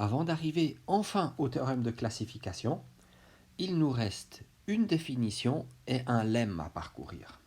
Avant d'arriver enfin au théorème de classification, il nous reste une définition et un lemme à parcourir.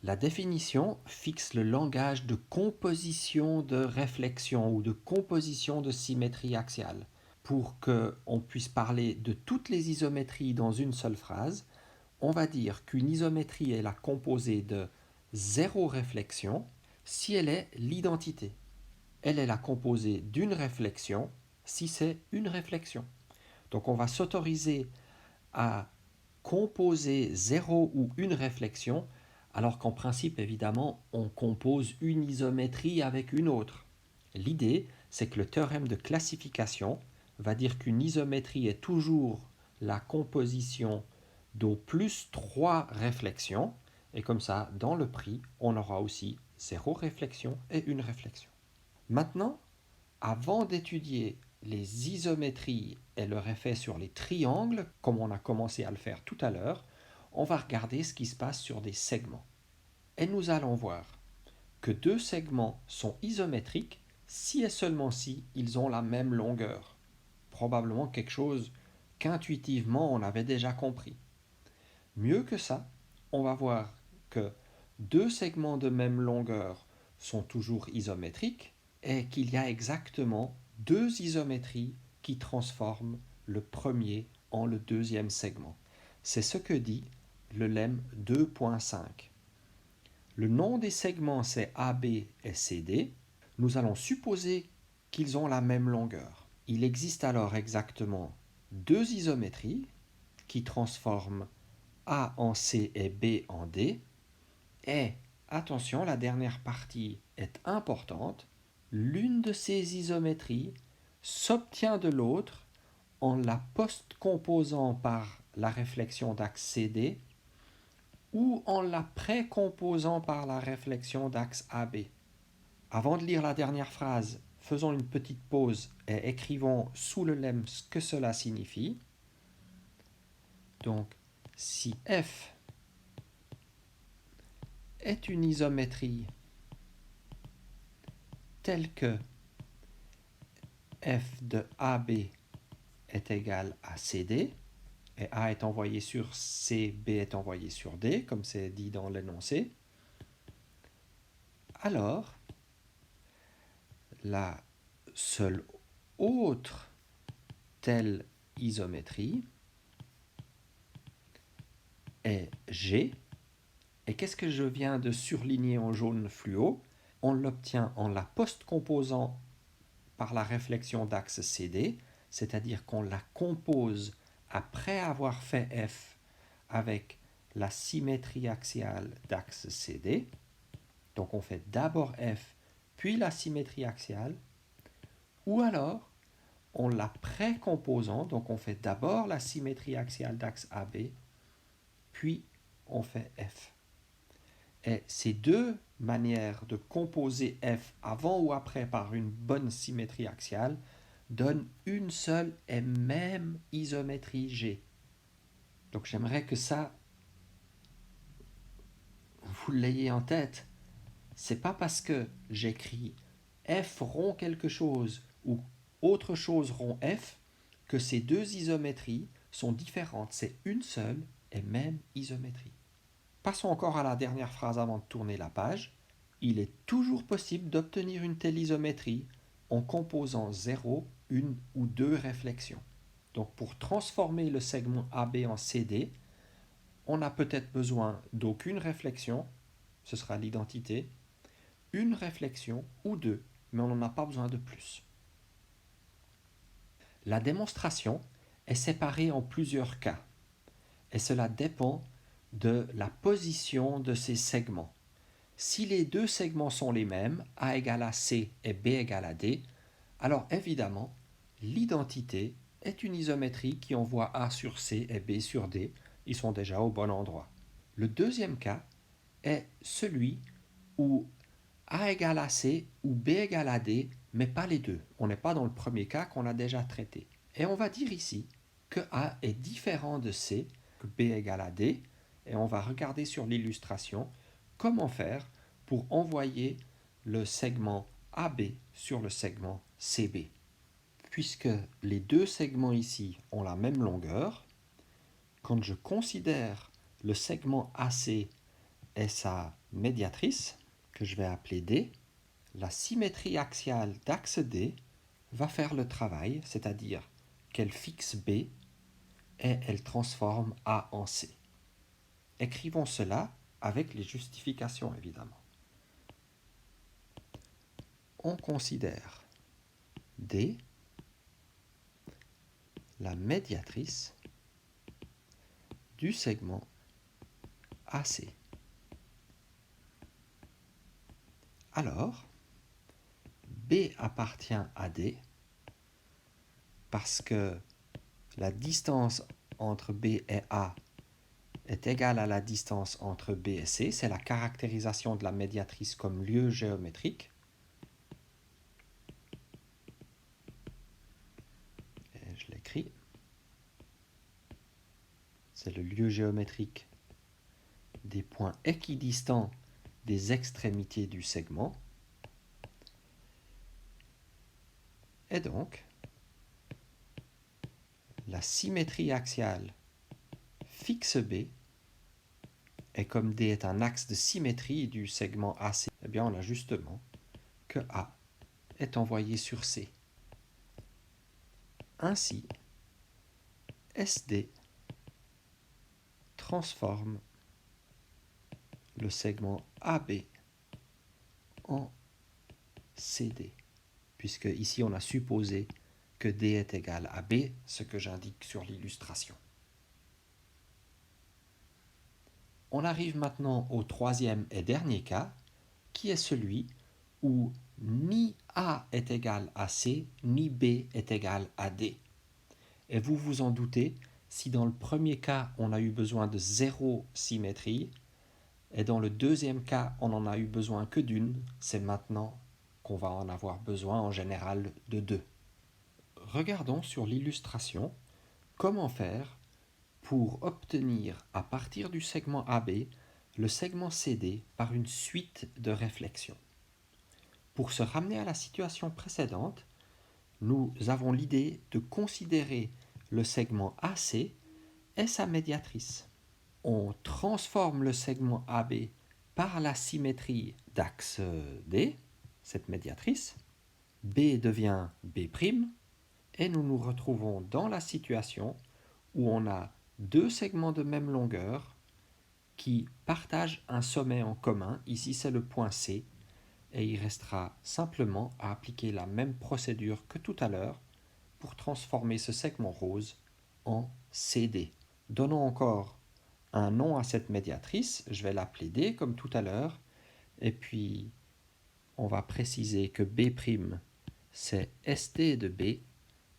La définition fixe le langage de composition de réflexion ou de composition de symétrie axiale. Pour qu'on puisse parler de toutes les isométries dans une seule phrase, on va dire qu'une isométrie est la composée de zéro réflexion si elle est l'identité. Elle est la composée d'une réflexion si c'est une réflexion. Donc on va s'autoriser à composer zéro ou une réflexion, alors qu'en principe, évidemment, on compose une isométrie avec une autre. L'idée, c'est que le théorème de classification va dire qu'une isométrie est toujours la composition d'au plus 3 réflexions, et comme ça, dans le prix, on aura aussi 0 réflexion et une réflexion. Maintenant, avant d'étudier les isométries et leur effet sur les triangles, comme on a commencé à le faire tout à l'heure, on va regarder ce qui se passe sur des segments. Et nous allons voir que deux segments sont isométriques si et seulement si ils ont la même longueur. Probablement quelque chose qu'intuitivement on avait déjà compris. Mieux que ça, on va voir que deux segments de même longueur sont toujours isométriques et qu'il y a exactement deux isométries qui transforment le premier en le deuxième segment. C'est ce que dit le lemme 2.5. Le nom des segments c'est AB et CD. Nous allons supposer qu'ils ont la même longueur. Il existe alors exactement deux isométries qui transforment A en C et B en D. Et attention, la dernière partie est importante. L'une de ces isométries s'obtient de l'autre en la post-composant par la réflexion d'axe CD ou en la précomposant par la réflexion d'axe AB. Avant de lire la dernière phrase, faisons une petite pause et écrivons sous le lemme ce que cela signifie. Donc, si F est une isométrie telle que f de AB est égal à CD, et A est envoyé sur C, B est envoyé sur D, comme c'est dit dans l'énoncé, alors la seule autre telle isométrie est G. Et qu'est-ce que je viens de surligner en jaune fluo? On l'obtient en la post-composant par la réflexion d'axe CD, c'est-à-dire qu'on la compose après avoir fait F avec la symétrie axiale d'axe CD. Donc on fait d'abord F, puis la symétrie axiale, ou alors on la précomposant, donc on fait d'abord la symétrie axiale d'axe AB, puis on fait F. Et ces deux manières de composer F avant ou après par une bonne symétrie axiale donnent une seule et même isométrie G. Donc j'aimerais que ça, vous l'ayez en tête. C'est pas parce que j'écris F rond quelque chose ou autre chose rond F que ces deux isométries sont différentes. C'est une seule et même isométrie. Passons encore à la dernière phrase avant de tourner la page. Il est toujours possible d'obtenir une telle isométrie en composant 0, une ou deux réflexions. Donc pour transformer le segment AB en CD, on a peut-être besoin d'aucune réflexion, ce sera l'identité, une réflexion ou deux, mais on n'en a pas besoin de plus. La démonstration est séparée en plusieurs cas, et cela dépend de la position de ces segments. Si les deux segments sont les mêmes, A égale à C et B égale à D, alors évidemment, l'identité est une isométrie qui envoie A sur C et B sur D. Ils sont déjà au bon endroit. Le deuxième cas est celui où A égale à C ou B égale à D, mais pas les deux. On n'est pas dans le premier cas qu'on a déjà traité. Et on va dire ici que A est différent de C, que B égale à D, et on va regarder sur l'illustration comment faire pour envoyer le segment AB sur le segment CB. puisque les deux segments ici ont la même longueur, quand je considère le segment AC et sa médiatrice, que je vais appeler D, la symétrie axiale d'axe D va faire le travail, c'est-à-dire qu'elle fixe B et elle transforme A en C. Écrivons cela avec les justifications, évidemment. On considère D la médiatrice du segment AC. Alors, B appartient à D parce que la distance entre B et A est égale à la distance entre B et C. C'est la caractérisation de la médiatrice comme lieu géométrique. Et je l'écris. C'est le lieu géométrique des points équidistants des extrémités du segment. Et donc, la symétrie axiale fixe B, et comme D est un axe de symétrie du segment AC, eh bien on a justement que A est envoyé sur C. Ainsi, SD transforme le segment AB en CD, puisque ici on a supposé que D est égal à B, ce que j'indique sur l'illustration. On arrive maintenant au troisième et dernier cas, qui est celui où ni A est égal à C, ni B est égal à D. Et vous vous en doutez, si dans le premier cas, on a eu besoin de 0 symétrie, et dans le deuxième cas, on n'en a eu besoin que d'une, c'est maintenant qu'on va en avoir besoin en général de 2. Regardons sur l'illustration comment faire pour obtenir à partir du segment AB le segment CD par une suite de réflexions. Pour se ramener à la situation précédente, nous avons l'idée de considérer le segment AC et sa médiatrice. On transforme le segment AB par la symétrie d'axe D, cette médiatrice. B devient B', et nous nous retrouvons dans la situation où on a deux segments de même longueur qui partagent un sommet en commun. Ici, c'est le point C. Et il restera simplement à appliquer la même procédure que tout à l'heure pour transformer ce segment rose en CD. Donnons encore un nom à cette médiatrice. Je vais l'appeler D comme tout à l'heure. Et puis, on va préciser que B', c'est SD de B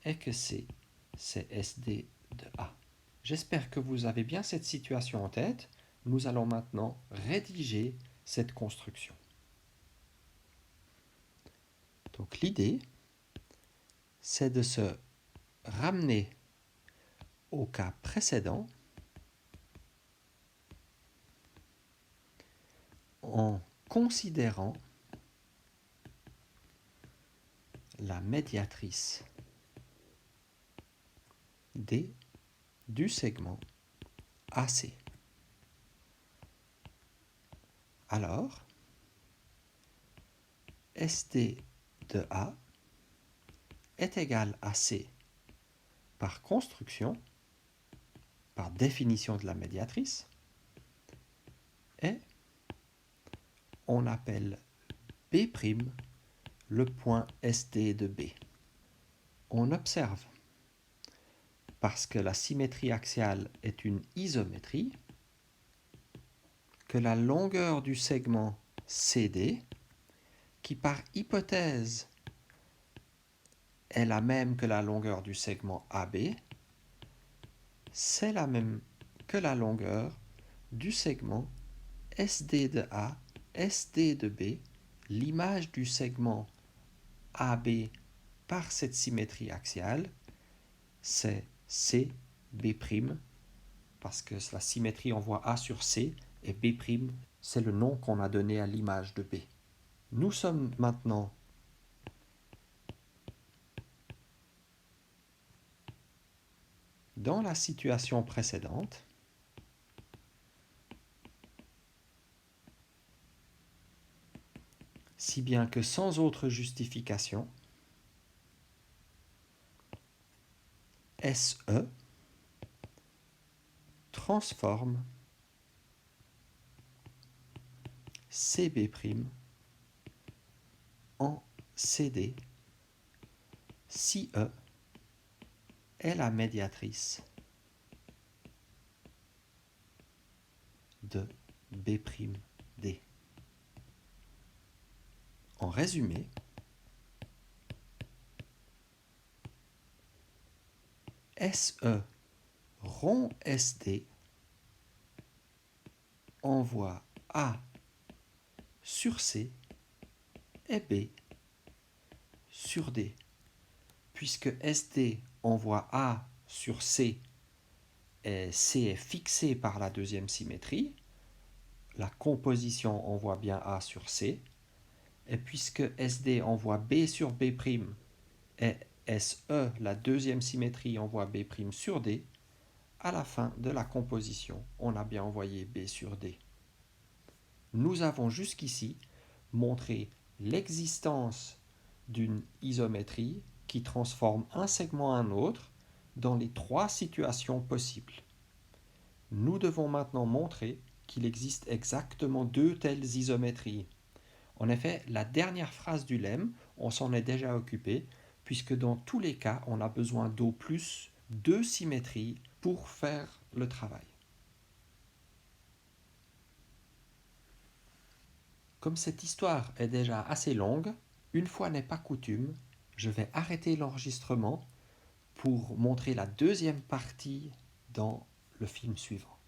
et que C, c'est SD de A. J'espère que vous avez bien cette situation en tête. Nous allons maintenant rédiger cette construction. Donc l'idée, c'est de se ramener au cas précédent en considérant la médiatrice D du segment AC. Alors, SD de A est égal à C par construction, par définition de la médiatrice, et on appelle B' le point SD de B. On observe, parce que la symétrie axiale est une isométrie, que la longueur du segment CD, qui par hypothèse est la même que la longueur du segment AB, c'est la même que la longueur du segment SD de A, SD de B, l'image du segment AB par cette symétrie axiale, c'est C, B', parce que la symétrie envoie A sur C, et B', c'est le nom qu'on a donné à l'image de B. Nous sommes maintenant dans la situation précédente, si bien que sans autre justification, SE transforme CB' en CD si E est la médiatrice de B'D. En résumé, SE rond SD envoie A sur C et B sur D. Puisque SD envoie A sur C et C est fixé par la deuxième symétrie, la composition envoie bien A sur C, et puisque SD envoie B sur B' et SE, la deuxième symétrie, envoie B' sur D, à la fin de la composition, on a bien envoyé B sur D. Nous avons jusqu'ici montré l'existence d'une isométrie qui transforme un segment en un autre dans les trois situations possibles. Nous devons maintenant montrer qu'il existe exactement deux telles isométries. En effet, la dernière phrase du lemme, on s'en est déjà occupé, puisque dans tous les cas, on a besoin d'au plus deux symétries pour faire le travail. Comme cette histoire est déjà assez longue, une fois n'est pas coutume, je vais arrêter l'enregistrement pour montrer la deuxième partie dans le film suivant.